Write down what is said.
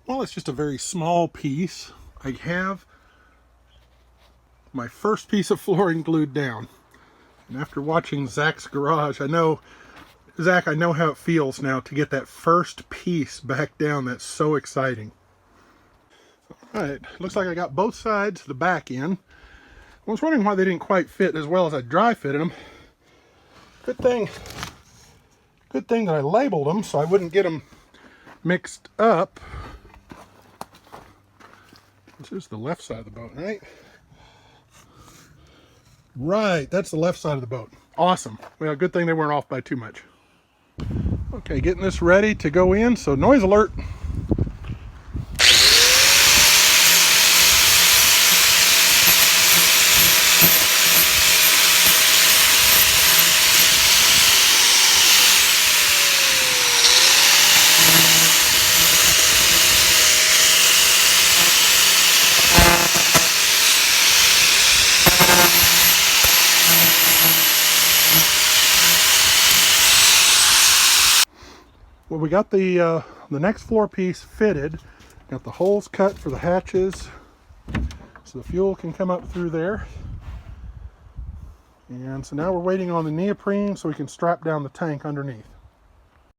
Well, it's just a very small piece. I have my first piece of flooring glued down. And after watching Zach's garage, Zach, I know how it feels now to get that first piece back down. That's so exciting. All right, looks like I got both sides of the back in. I was wondering why they didn't quite fit as well as I dry fitted them. Good thing that I labeled them so I wouldn't get them mixed up. This is the left side of the boat, right? Right, that's the left side of the boat. Awesome. Well, good thing they weren't off by too much. Okay, getting this ready to go in, so noise alert. Well, we got the next floor piece fitted. Got the holes cut for the hatches so the fuel can come up through there. And so now we're waiting on the neoprene so we can strap down the tank underneath.